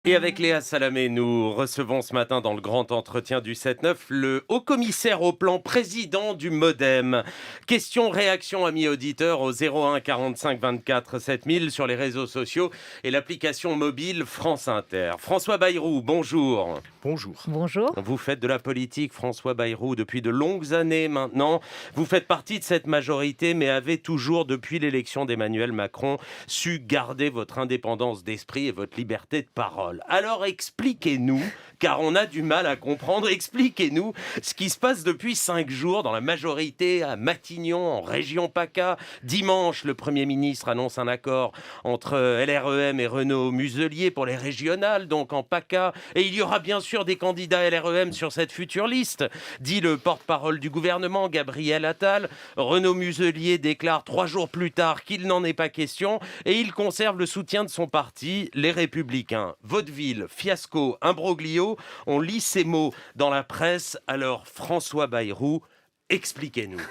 Et avec Léa Salamé, nous recevons ce matin dans le grand entretien du 7-9 le haut-commissaire au plan, président du MODEM. Question, réaction, amis auditeurs, au 01 45 24 7000 sur les réseaux sociaux et l'application mobile France Inter. François Bayrou, bonjour. Bonjour. Bonjour. Vous faites de la politique, François Bayrou, depuis de longues années maintenant. Vous faites partie de cette majorité, mais avez toujours, depuis l'élection d'Emmanuel Macron, su garder votre indépendance d'esprit et votre liberté de parole. Alors expliquez-nous, car on a du mal à comprendre, expliquez-nous ce qui se passe depuis 5 jours dans la majorité à Matignon, en région PACA. Dimanche, le Premier ministre annonce un accord entre LREM et Renaud Muselier pour les régionales, donc en PACA. Et il y aura bien sûr des candidats LREM sur cette future liste, dit le porte-parole du gouvernement, Gabriel Attal. Renaud Muselier déclare 3 jours plus tard qu'il n'en est pas question et il conserve le soutien de son parti, les Républicains. Vaudeville, fiasco, imbroglio, on lit ces mots dans la presse. Alors François Bayrou, expliquez-nous.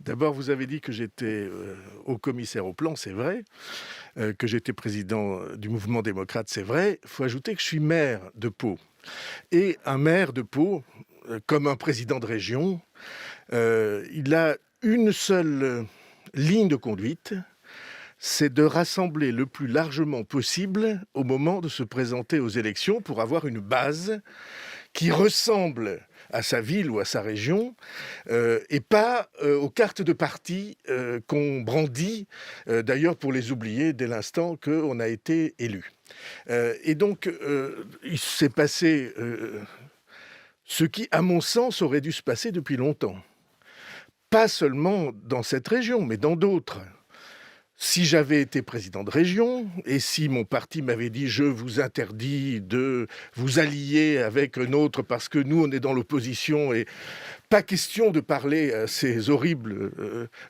D'abord, vous avez dit que j'étais haut-commissaire au plan, c'est vrai. Que j'étais président du mouvement démocrate, c'est vrai. Il faut ajouter que je suis maire de Pau. Et un maire de Pau, comme un président de région, il a une seule ligne de conduite, c'est de rassembler le plus largement possible au moment de se présenter aux élections pour avoir une base qui ressemble à sa ville ou à sa région, et pas aux cartes de parti qu'on brandit, d'ailleurs pour les oublier dès l'instant qu'on a été élu. Et donc, il s'est passé ce qui, à mon sens, aurait dû se passer depuis longtemps. Pas seulement dans cette région, mais dans d'autres. Si j'avais été président de région et si mon parti m'avait dit « je vous interdis de vous allier avec un autre parce que nous, on est dans l'opposition et pas question de parler à ces horribles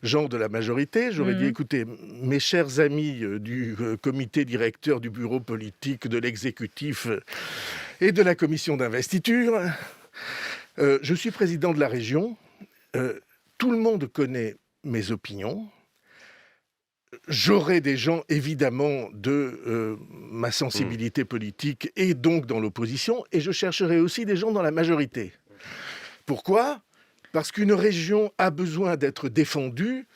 gens de la majorité », j'aurais dit « écoutez, mes chers amis du comité directeur, du bureau politique, de l'exécutif et de la commission d'investiture, je suis président de la région, tout le monde connaît mes opinions. J'aurai des gens, évidemment, de ma sensibilité politique et donc dans l'opposition, et je chercherai aussi des gens dans la majorité. Pourquoi ? Parce qu'une région a besoin d'être défendue,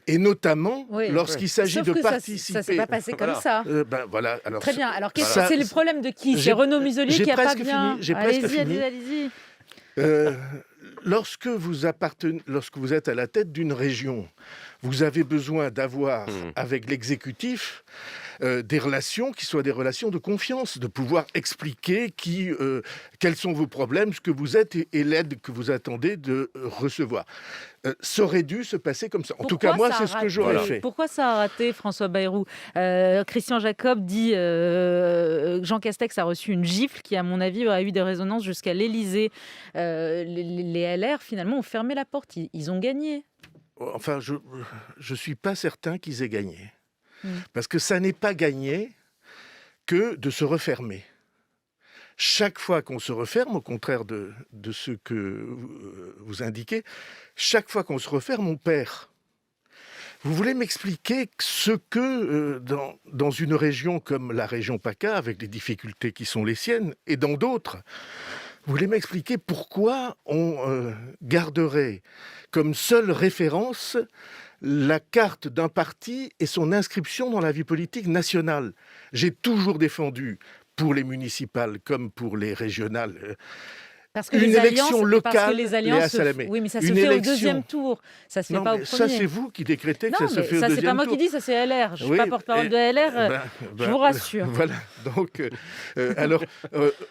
et notamment lorsqu'il s'agit de participer... Ça ne s'est pas passé comme ça. Voilà. Alors, très bien. Alors, ça, c'est le problème de qui ? C'est Renaud Muselier qui n'a pas bien... J'ai presque fini. Allez-y. Lorsque vous êtes à la tête d'une région, vous avez besoin d'avoir avec l'exécutif des relations qui soient des relations de confiance, de pouvoir expliquer quels sont vos problèmes, ce que vous êtes et l'aide que vous attendez de recevoir. Ça aurait dû se passer comme ça. En tout cas, moi, c'est ce que j'aurais fait. Pourquoi ça a raté, François Bayrou ? Christian Jacob dit Jean Castex a reçu une gifle qui, à mon avis, aurait eu des résonances jusqu'à l'Élysée. Les LR, finalement, ont fermé la porte. Ils ont gagné. Enfin, je suis pas certain qu'ils aient gagné. Parce que ça n'est pas gagné que de se refermer. Chaque fois qu'on se referme, au contraire de ce que vous indiquez, chaque fois qu'on se referme, on perd. Vous voulez m'expliquer ce que, dans une région comme la région PACA, avec les difficultés qui sont les siennes, et dans d'autres, vous voulez m'expliquer pourquoi on garderait comme seule référence la carte d'un parti et son inscription dans la vie politique nationale. J'ai toujours défendu, pour les municipales comme pour les régionales, une élection locale. Léa Salamé. Oui, mais ça se fait au deuxième tour. Ça se fait pas au premier. Ça, c'est vous qui décrétez que ça se fait au deuxième tour. Ça, c'est pas moi qui dis, ça c'est LR. Je ne suis pas porte-parole de LR, je vous rassure. Voilà, donc, alors,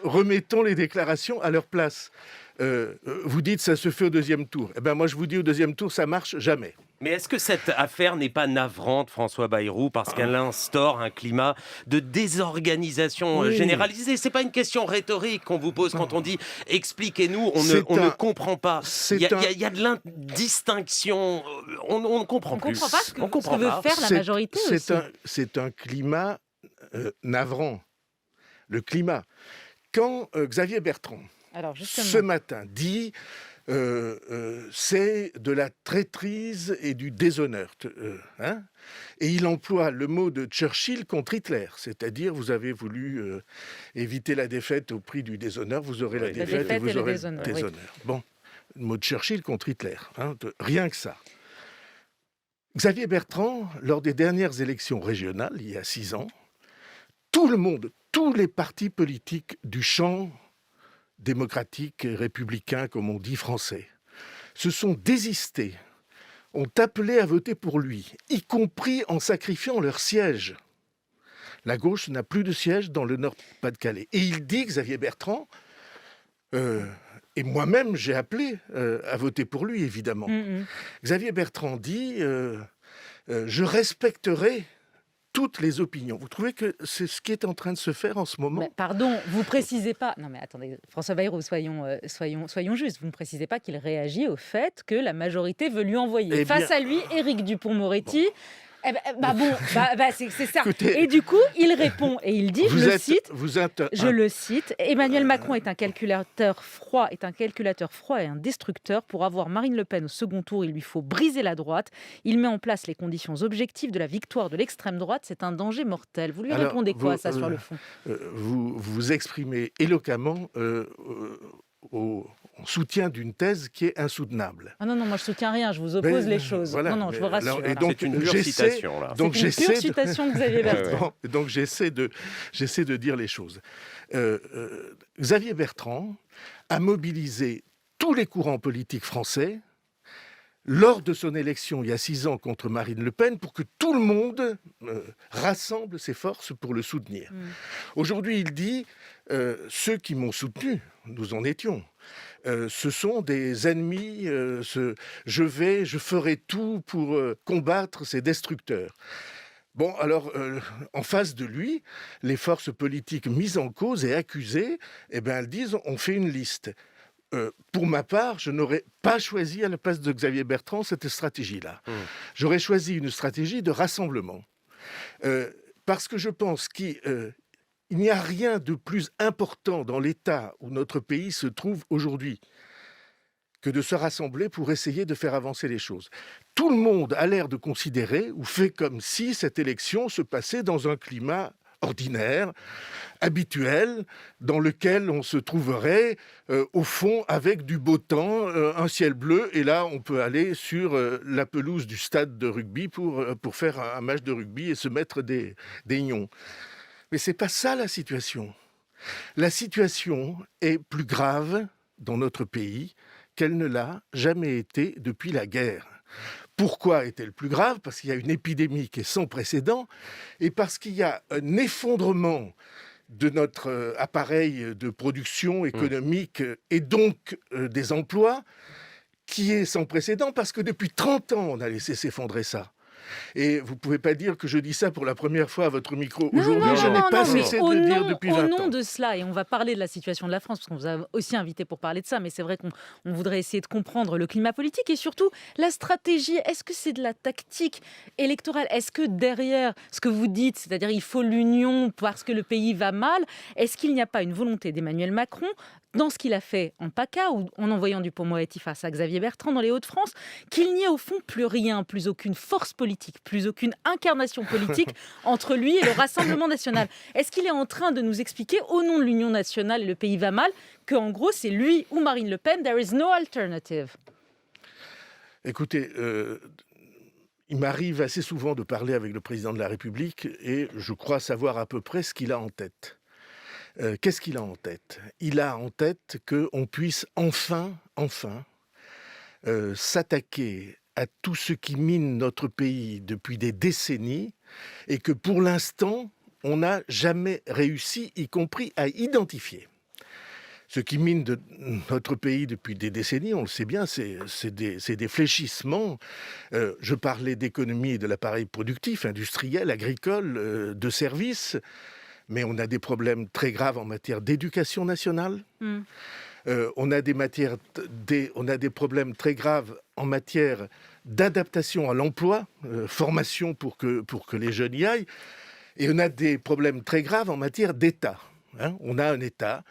remettons les déclarations à leur place. Vous dites ça se fait au deuxième tour. Eh ben moi, je vous dis au deuxième tour, ça marche jamais. Mais est-ce que cette affaire n'est pas navrante, François Bayrou, parce qu'elle instaure un climat de désorganisation généralisée ? C'est pas une question rhétorique qu'on vous pose quand on dit « expliquez-nous », on ne comprend pas. Il y a de l'indistinction, on ne comprend plus. On ne comprend pas ce que veut faire la majorité aussi. C'est un climat navrant. Le climat. Quand Xavier Bertrand, ce matin, dit c'est de la traîtrise et du déshonneur. Et il emploie le mot de Churchill contre Hitler, c'est-à-dire vous avez voulu éviter la défaite au prix du déshonneur, vous aurez la défaite et vous aurez le déshonneur. Oui. Bon, le mot de Churchill contre Hitler, rien que ça. Xavier Bertrand, lors des dernières élections régionales, il y a 6 ans, tout le monde, tous les partis politiques du champ démocratique et républicain, comme on dit français, se sont désistés, ont appelé à voter pour lui, y compris en sacrifiant leur siège. La gauche n'a plus de siège dans le Nord-Pas-de-Calais. Et il dit, Xavier Bertrand, et moi-même j'ai appelé à voter pour lui, évidemment. Xavier Bertrand dit, je respecterai toutes les opinions. Vous trouvez que c'est ce qui est en train de se faire en ce moment ? Mais pardon, vous précisez pas... Non mais attendez, François Bayrou, soyons justes. Vous ne précisez pas qu'il réagit au fait que la majorité veut lui envoyer face à lui Éric Dupond-Moretti. C'est ça. Écoutez, et du coup, il répond et il dit, je le cite, Emmanuel Macron est un calculateur froid et un destructeur. Pour avoir Marine Le Pen au second tour, il lui faut briser la droite. Il met en place les conditions objectives de la victoire de l'extrême droite. C'est un danger mortel. Vous lui répondez quoi, ça, sur le fond ? Vous vous exprimez éloquemment en soutien d'une thèse qui est insoutenable. Ah non, moi je soutiens rien, je vous oppose les choses. Voilà, non, je vous rassure. Et donc, c'est une pure citation, là. C'est une pure citation de Xavier Bertrand. Donc j'essaie de dire les choses. Xavier Bertrand a mobilisé tous les courants politiques français lors de son élection il y a 6 ans contre Marine Le Pen pour que tout le monde rassemble ses forces pour le soutenir. Aujourd'hui, il dit ceux qui m'ont soutenu, nous en étions. Ce sont des ennemis, je ferai tout pour combattre ces destructeurs. Bon, alors, en face de lui, les forces politiques mises en cause et accusées, elles disent, on fait une liste. Pour ma part, je n'aurais pas choisi à la place de Xavier Bertrand cette stratégie-là. J'aurais choisi une stratégie de rassemblement. Parce que je pense qu'il n'y a rien de plus important dans l'état où notre pays se trouve aujourd'hui que de se rassembler pour essayer de faire avancer les choses. Tout le monde a l'air de considérer ou fait comme si cette élection se passait dans un climat ordinaire, habituel, dans lequel on se trouverait au fond avec du beau temps, un ciel bleu, et là on peut aller sur la pelouse du stade de rugby pour faire un match de rugby et se mettre des nions. Mais c'est pas ça la situation. La situation est plus grave dans notre pays qu'elle ne l'a jamais été depuis la guerre. Pourquoi est-elle plus grave ? Parce qu'il y a une épidémie qui est sans précédent et parce qu'il y a un effondrement de notre appareil de production économique et donc des emplois qui est sans précédent parce que depuis 30 ans, on a laissé s'effondrer ça. Et vous ne pouvez pas dire que je dis ça pour la première fois à votre micro. Aujourd'hui, je n'ai pas cessé de le dire depuis 20 ans. Au nom de cela, et on va parler de la situation de la France, parce qu'on vous a aussi invité pour parler de ça, mais c'est vrai qu'on voudrait essayer de comprendre le climat politique et surtout la stratégie. Est-ce que c'est de la tactique électorale ? Est-ce que derrière ce que vous dites, c'est-à-dire il faut l'union parce que le pays va mal, est-ce qu'il n'y a pas une volonté d'Emmanuel Macron dans ce qu'il a fait en PACA ou en envoyant Dupond-Moretti face à Xavier Bertrand dans les Hauts-de-France, qu'il n'y ait au fond plus rien, plus aucune force politique, plus aucune incarnation politique entre lui et le Rassemblement national. Est-ce qu'il est en train de nous expliquer, au nom de l'Union nationale et le pays va mal, qu'en gros c'est lui ou Marine Le Pen, there is no alternative ? Écoutez, il m'arrive assez souvent de parler avec le président de la République et je crois savoir à peu près ce qu'il a en tête. Qu'est-ce qu'il a en tête ? Il a en tête qu'on puisse enfin s'attaquer à tout ce qui mine notre pays depuis des décennies et que pour l'instant, on n'a jamais réussi, y compris à identifier. Ce qui mine notre pays depuis des décennies, on le sait bien, c'est des fléchissements. Je parlais d'économie et de l'appareil productif, industriel, agricole, de services. Mais on a des problèmes très graves en matière d'éducation nationale. On a des problèmes très graves en matière d'adaptation à l'emploi, formation pour que les jeunes y aillent. Et on a des problèmes très graves en matière d'État. On a un État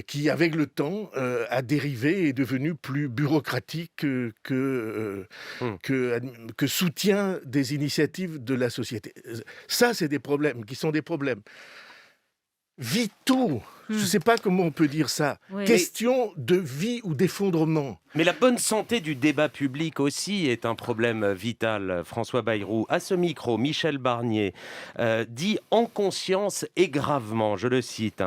qui, avec le temps, a dérivé et est devenu plus bureaucratique que soutien des initiatives de la société. Ça, c'est des problèmes qui sont des problèmes vitaux. Je ne sais pas comment on peut dire ça. Oui. Question de vie ou d'effondrement. Mais la bonne santé du débat public aussi est un problème vital. François Bayrou, à ce micro, Michel Barnier dit en conscience et gravement, je le cite,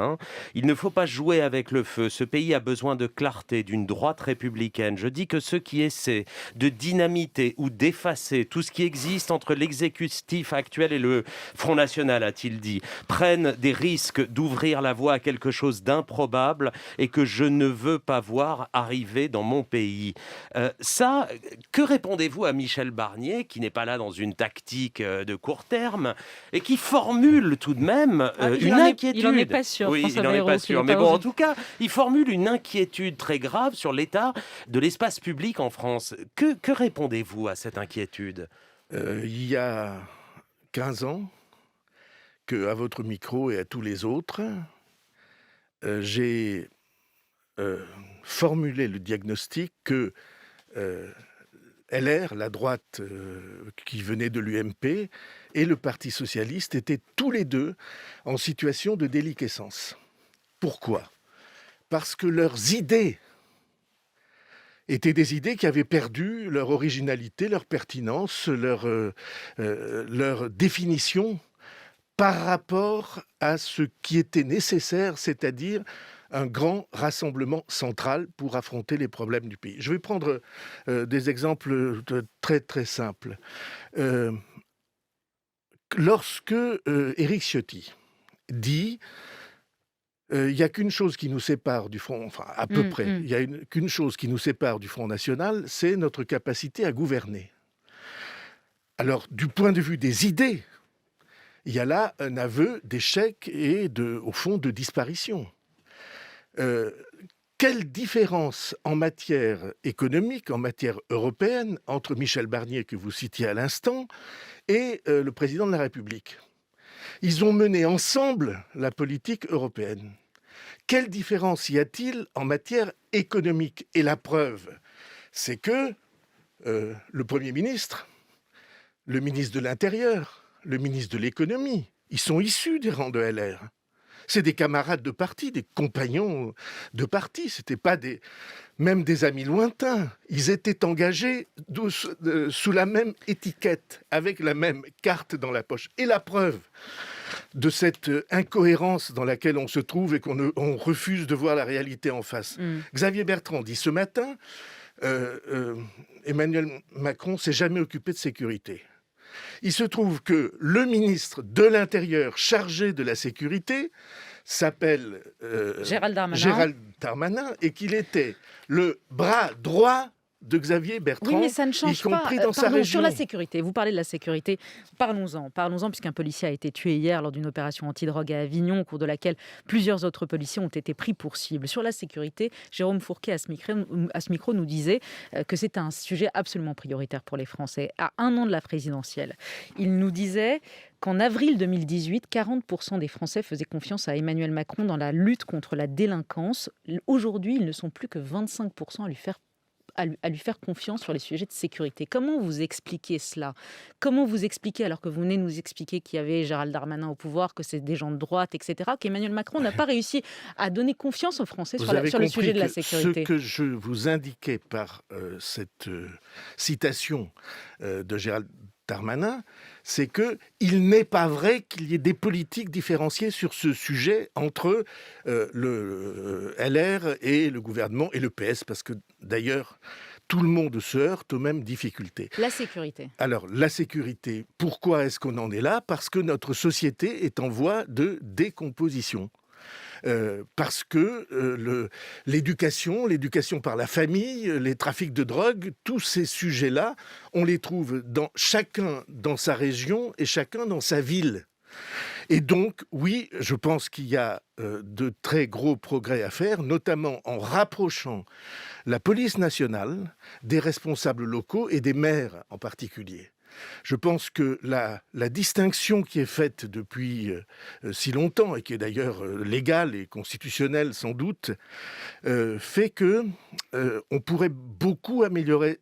il ne faut pas jouer avec le feu. Ce pays a besoin de clarté, d'une droite républicaine. Je dis que ceux qui essaient de dynamiter ou d'effacer tout ce qui existe entre l'exécutif actuel et le Front National, a-t-il dit, prennent des risques d'ouvrir la voie à quelque chose d'improbable et que je ne veux pas voir arriver dans mon pays. Que répondez-vous à Michel Barnier, qui n'est pas là dans une tactique de court terme et qui formule tout de même une inquiétude. Il n'en est pas sûr. Oui, il n'en est pas sûr. Mais bon, en tout cas, il formule une inquiétude très grave sur l'état de l'espace public en France. Que répondez-vous à cette inquiétude ? Il y a 15 ans, à votre micro et à tous les autres, j'ai formulé le diagnostic que LR, la droite qui venait de l'UMP, et le Parti socialiste étaient tous les deux en situation de déliquescence. Pourquoi ? Parce que leurs idées étaient des idées qui avaient perdu leur originalité, leur pertinence, leur définition par rapport à ce qui était nécessaire, c'est-à-dire un grand rassemblement central pour affronter les problèmes du pays. Je vais prendre des exemples très très simples. Lorsque Éric Ciotti dit il n'y a qu'une chose qui nous sépare du Front, enfin à peu près, il n'y a qu'une chose qui nous sépare du Front National, c'est notre capacité à gouverner. Alors, du point de vue des idées, il y a là un aveu d'échec et, au fond, de disparition. Quelle différence en matière économique, en matière européenne, entre Michel Barnier, que vous citiez à l'instant, et le président de la République ? Ils ont mené ensemble la politique européenne. Quelle différence y a-t-il en matière économique ? Et la preuve, c'est que le Premier ministre, le ministre de l'Intérieur, le ministre de l'Économie, ils sont issus des rangs de LR. C'est des camarades de parti, des compagnons de parti. C'était pas même des amis lointains. Ils étaient engagés sous la même étiquette, avec la même carte dans la poche. Et la preuve de cette incohérence dans laquelle on se trouve et on refuse de voir la réalité en face. Xavier Bertrand dit ce matin, Emmanuel Macron s'est jamais occupé de sécurité. Il se trouve que le ministre de l'Intérieur chargé de la sécurité s'appelle Gérald Darmanin et qu'il était le bras droit de Xavier Bertrand, oui, mais ça ne change y compris pas. dans sa région. Sur la sécurité, vous parlez de la sécurité, parlons-en, puisqu'un policier a été tué hier lors d'une opération antidrogue à Avignon, au cours de laquelle plusieurs autres policiers ont été pris pour cible. Sur la sécurité, Jérôme Fourquet, à ce micro, nous disait que c'est un sujet absolument prioritaire pour les Français. À un an de la présidentielle, il nous disait qu'en avril 2018, 40% des Français faisaient confiance à Emmanuel Macron dans la lutte contre la délinquance. Aujourd'hui, ils ne sont plus que 25% à lui faire confiance sur les sujets de sécurité. Comment vous expliquez cela ? Comment vous expliquez, alors que vous venez nous expliquer qu'il y avait Gérald Darmanin au pouvoir, que c'est des gens de droite, etc., qu'Emmanuel Macron n'a pas réussi à donner confiance aux Français sur le sujet de la sécurité ? Ce que je vous indiquais par cette citation de Gérald Darmanin, c'est qu'il n'est pas vrai qu'il y ait des politiques différenciées sur ce sujet entre le LR et le gouvernement et le PS, parce que d'ailleurs, tout le monde se heurte aux mêmes difficultés. La sécurité. Alors, la sécurité, pourquoi est-ce qu'on en est là ? Parce que notre société est en voie de décomposition. Parce que l'éducation par la famille, les trafics de drogue, tous ces sujets-là, on les trouve chacun dans sa région et chacun dans sa ville. Et donc, oui, je pense qu'il y a de très gros progrès à faire, notamment en rapprochant la police nationale des responsables locaux et des maires en particulier. Je pense que la distinction qui est faite depuis si longtemps, et qui est d'ailleurs légale et constitutionnelle sans doute, fait que on pourrait beaucoup améliorer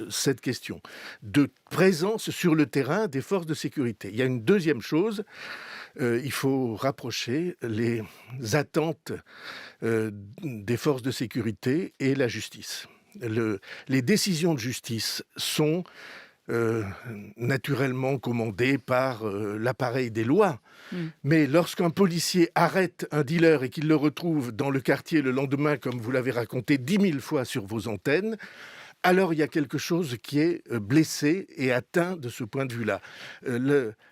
cette question de présence sur le terrain des forces de sécurité. Il y a une deuxième chose, il faut rapprocher les attentes des forces de sécurité et la justice. Les décisions de justice sont naturellement commandées par l'appareil des lois. Mais lorsqu'un policier arrête un dealer et qu'il le retrouve dans le quartier le lendemain, comme vous l'avez raconté 10 000 fois sur vos antennes, alors il y a quelque chose qui est blessé et atteint de ce point de vue-là.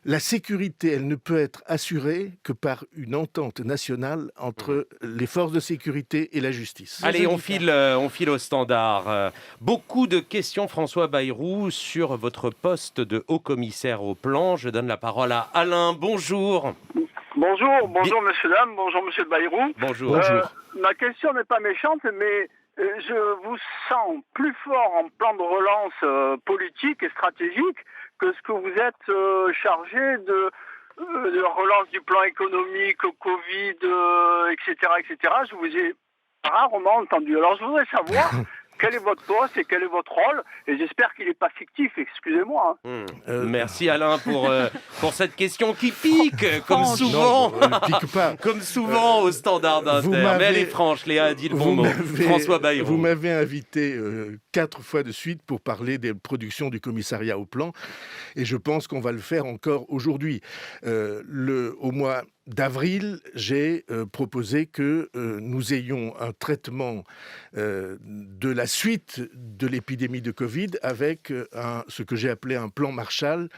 La sécurité, elle ne peut être assurée que par une entente nationale entre les forces de sécurité et la justice. Allez, on file au standard. Beaucoup de questions, François Bayrou, sur votre poste de haut-commissaire au plan. Je donne la parole à Alain. Bonjour. Bonjour, monsieur, dame, bonjour, monsieur Bayrou. Bonjour. Ma question n'est pas méchante, mais je vous sens plus fort en plan de relance politique et stratégique que ce que vous êtes chargé de la relance du plan économique, Covid, etc., etc. Je vous ai rarement entendu. Alors je voudrais savoir quel est votre poste et quel est votre rôle, et j'espère qu'il n'est pas fictif, excusez-moi. Merci Alain pour cette question qui pique, comme souvent, non, pique pas. Comme souvent au standard d'Inter. Mais elle est franche, Léa a dit le bon mot. François Bayrou. Vous m'avez invité 4 fois de suite pour parler des productions du commissariat au plan, et je pense qu'on va le faire encore aujourd'hui. Au mois d'avril, j'ai proposé que nous ayons un traitement de la suite de l'épidémie de Covid avec ce que j'ai appelé un plan Marshall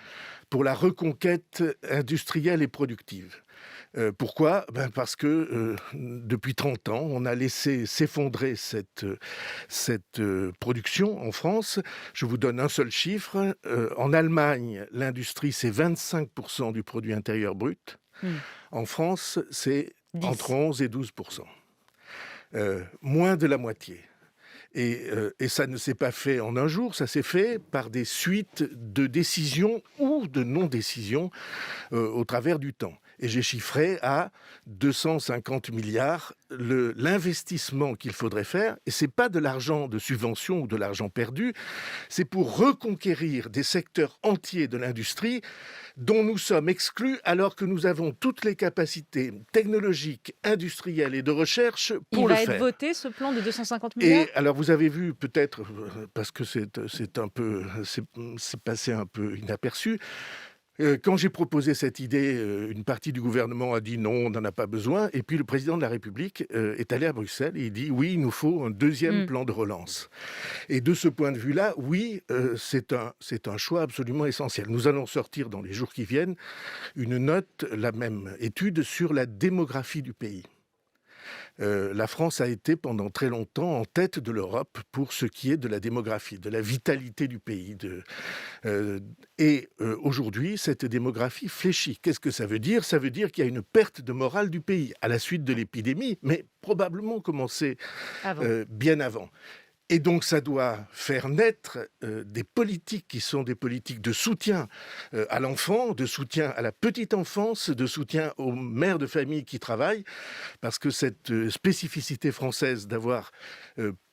pour la reconquête industrielle et productive. Pourquoi ? Parce que depuis 30 ans, on a laissé s'effondrer cette production en France. Je vous donne un seul chiffre. En Allemagne, l'industrie, c'est 25% du produit intérieur brut. En France, c'est 10. entre 11 et 12%. Moins de la moitié. Et ça ne s'est pas fait en un jour, ça s'est fait par des suites de décisions ou de non-décisions au travers du temps. Et j'ai chiffré à 250 milliards l'investissement qu'il faudrait faire. Et ce n'est pas de l'argent de subvention ou de l'argent perdu, c'est pour reconquérir des secteurs entiers de l'industrie dont nous sommes exclus alors que nous avons toutes les capacités technologiques, industrielles et de recherche pour le faire. Il va être voté, ce plan de 250 milliards ? Et alors vous avez vu peut-être, parce que c'est passé un peu inaperçu, quand j'ai proposé cette idée, une partie du gouvernement a dit non, on n'en a pas besoin. Et puis le président de la République est allé à Bruxelles et il dit oui, il nous faut un deuxième plan de relance. Et de ce point de vue-là, oui, c'est un choix absolument essentiel. Nous allons sortir dans les jours qui viennent une note, la même étude sur la démographie du pays. La France a été pendant très longtemps en tête de l'Europe pour ce qui est de la démographie, de la vitalité du pays. Aujourd'hui, cette démographie fléchit. Qu'est-ce que ça veut dire ? Ça veut dire qu'il y a une perte de morale du pays à la suite de l'épidémie, mais probablement commencé bien avant. Et donc, ça doit faire naître des politiques qui sont des politiques de soutien à l'enfant, de soutien à la petite enfance, de soutien aux mères de famille qui travaillent, parce que cette spécificité française d'avoir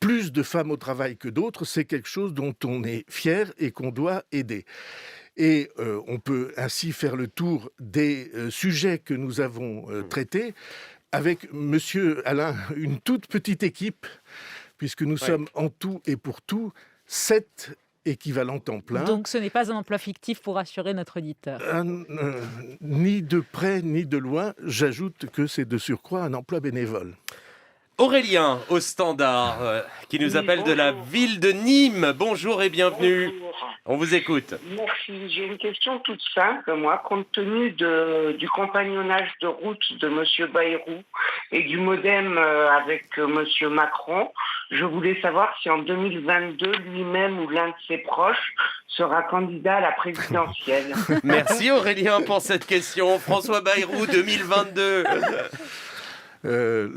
plus de femmes au travail que d'autres, c'est quelque chose dont on est fier et qu'on doit aider. Et on peut ainsi faire le tour des sujets que nous avons traités avec, monsieur Alain, une toute petite équipe, puisque nous sommes en tout et pour tout 7 équivalents temps plein. Donc ce n'est pas un emploi fictif pour rassurer notre auditeur. Ni de près ni de loin, j'ajoute que c'est de surcroît un emploi bénévole. Aurélien, au standard, qui nous appelle de la ville de Nîmes. Bonjour et bienvenue. Bonjour. On vous écoute. Merci. J'ai une question toute simple, moi, compte tenu du compagnonnage de route de M. Bayrou et du modem avec M. Macron. Je voulais savoir si en 2022, lui-même ou l'un de ses proches sera candidat à la présidentielle. Merci Aurélien pour cette question. François Bayrou, 2022. Euh,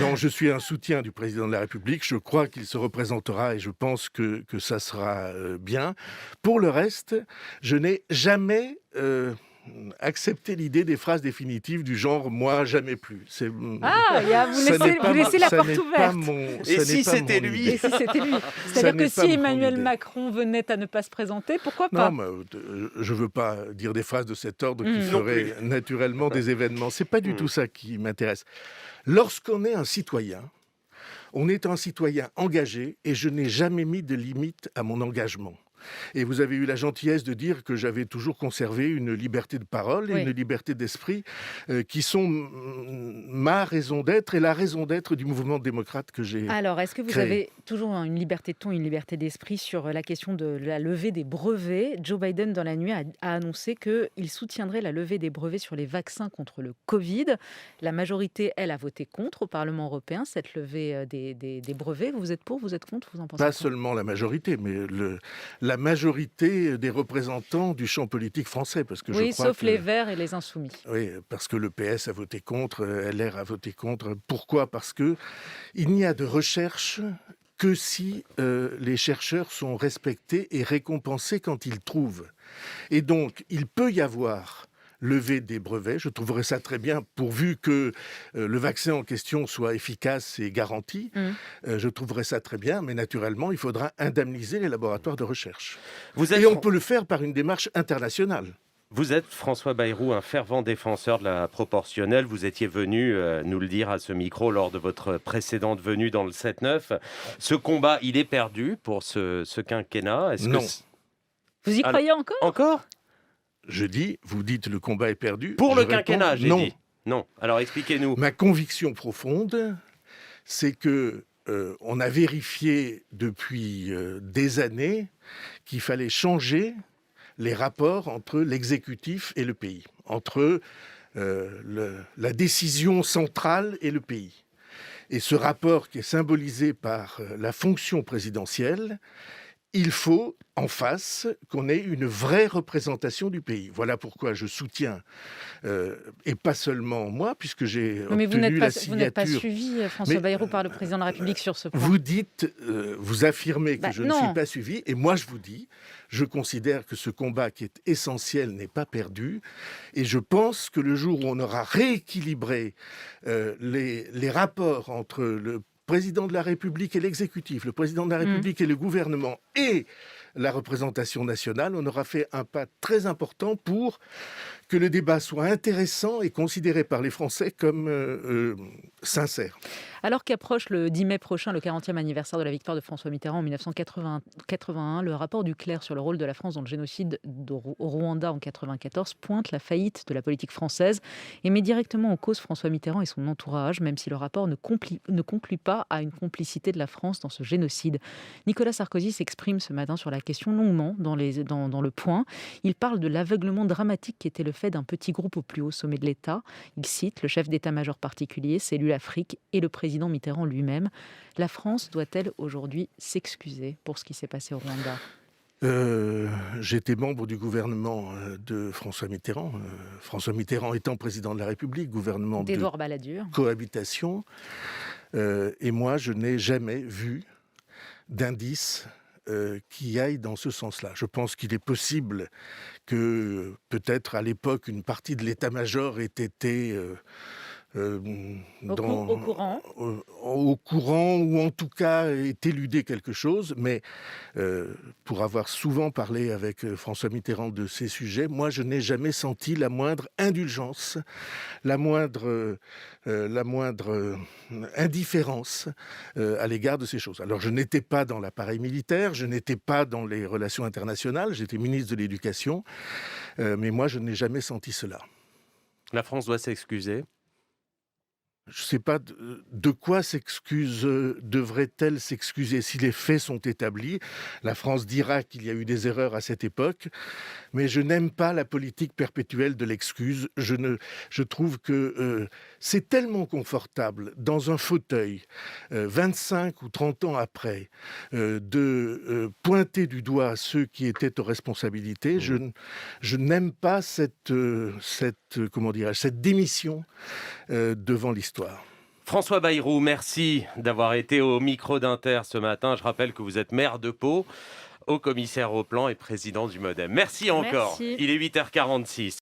Non, je suis un soutien du président de la République. Je crois qu'il se représentera et je pense que ça sera bien. Pour le reste, je n'ai jamais accepté l'idée des phrases définitives du genre « moi, jamais plus ». Ah, vous laissez la porte ouverte. Et si c'était lui? Et si c'était lui? C'est-à-dire que si Emmanuel Macron venait à ne pas se présenter, pourquoi pas? Non, mais, je ne veux pas dire des phrases de cet ordre qui feraient naturellement des événements. Ce n'est pas du tout ça qui m'intéresse. Lorsqu'on est un citoyen, on est un citoyen engagé et je n'ai jamais mis de limite à mon engagement. Et vous avez eu la gentillesse de dire que j'avais toujours conservé une liberté de parole et une liberté d'esprit qui sont ma raison d'être et la raison d'être du mouvement démocrate que j'ai créé. Alors, est-ce que vous avez toujours une liberté de ton, une liberté d'esprit sur la question de la levée des brevets? Joe Biden, dans la nuit, a annoncé qu'il soutiendrait la levée des brevets sur les vaccins contre le Covid. La majorité, elle, a voté contre au Parlement européen, cette levée des brevets. Vous êtes pour, vous êtes contre, vous en pensez Pas quoi? seulement la majorité, mais la majorité des représentants du champ politique français. Parce que Oui, je crois sauf les Verts et les Insoumis. Oui, parce que le PS a voté contre, LR a voté contre. Pourquoi? Parce qu'il n'y a de recherche que si les chercheurs sont respectés et récompensés quand ils trouvent. Et donc, il peut y avoir lever des brevets. Je trouverais ça très bien, pourvu que le vaccin en question soit efficace et garanti. Je trouverais ça très bien, mais naturellement, il faudra indemniser les laboratoires de recherche. Et on peut le faire par une démarche internationale. Vous êtes, François Bayrou, un fervent défenseur de la proportionnelle. Vous étiez venu nous le dire à ce micro lors de votre précédente venue dans le 7-9. Ce combat, il est perdu pour ce quinquennat. Non. Vous y croyez encore? Encore? Je dis, vous dites le combat est perdu. Pour je le quinquennat, réponds, j'ai non. dit. Non. Alors expliquez-nous. Ma conviction profonde, c'est que on a vérifié depuis des années qu'il fallait changer les rapports entre l'exécutif et le pays, entre la décision centrale et le pays. Et ce rapport qui est symbolisé par la fonction présidentielle, il faut en face qu'on ait une vraie représentation du pays. Voilà pourquoi je soutiens, et pas seulement moi, puisque j'ai obtenu la signature. Vous n'êtes pas suivi, François Bayrou, par le président de la République sur ce point. Vous dites, vous affirmez que je ne suis pas suivi, et moi je vous dis, je considère que ce combat qui est essentiel n'est pas perdu, et je pense que le jour où on aura rééquilibré les rapports entre le président de la République et l'exécutif, le président de la République et le gouvernement et la représentation nationale, on aura fait un pas très important pour que le débat soit intéressant et considéré par les Français comme sincère. Alors qu'approche le 10 mai prochain le 40e anniversaire de la victoire de François Mitterrand en 1981, le rapport du Clerc sur le rôle de la France dans le génocide au Rwanda en 1994 pointe la faillite de la politique française et met directement en cause François Mitterrand et son entourage, même si le rapport ne conclut pas à une complicité de la France dans ce génocide. Nicolas Sarkozy s'exprime ce matin sur la question longuement dans Le Point. Il parle de l'aveuglement dramatique qui était le fait d'un petit groupe au plus haut sommet de l'État. Il cite le chef d'état-major particulier, cellule Afrique, et le président Mitterrand lui-même. La France doit-elle aujourd'hui s'excuser pour ce qui s'est passé au Rwanda ? J'étais membre du gouvernement de François Mitterrand. François Mitterrand étant président de la République, gouvernement d'Édouard Balladur. Cohabitation. Et moi, je n'ai jamais vu d'indice qui aille dans ce sens-là. Je pense qu'il est possible que, peut-être à l'époque, une partie de l'état-major ait été au courant ou en tout cas ait éludé quelque chose, mais pour avoir souvent parlé avec François Mitterrand de ces sujets, moi je n'ai jamais senti la moindre indulgence, la moindre indifférence à l'égard de ces choses. Alors je n'étais pas dans l'appareil militaire, je n'étais pas dans les relations internationales, j'étais ministre de l'Éducation, mais moi je n'ai jamais senti cela. La France doit s'excuser. Je ne sais pas de quoi devrait-elle s'excuser si les faits sont établis. La France dira qu'il y a eu des erreurs à cette époque, mais je n'aime pas la politique perpétuelle de l'excuse. Je trouve que c'est tellement confortable dans un fauteuil, 25 ou 30 ans après, de pointer du doigt ceux qui étaient aux responsabilités. Je n'aime pas cette démission devant l'histoire. François Bayrou, merci d'avoir été au micro d'Inter ce matin. Je rappelle que vous êtes maire de Pau, haut commissaire au plan et président du MoDem. Merci encore. Merci. Il est 8h46.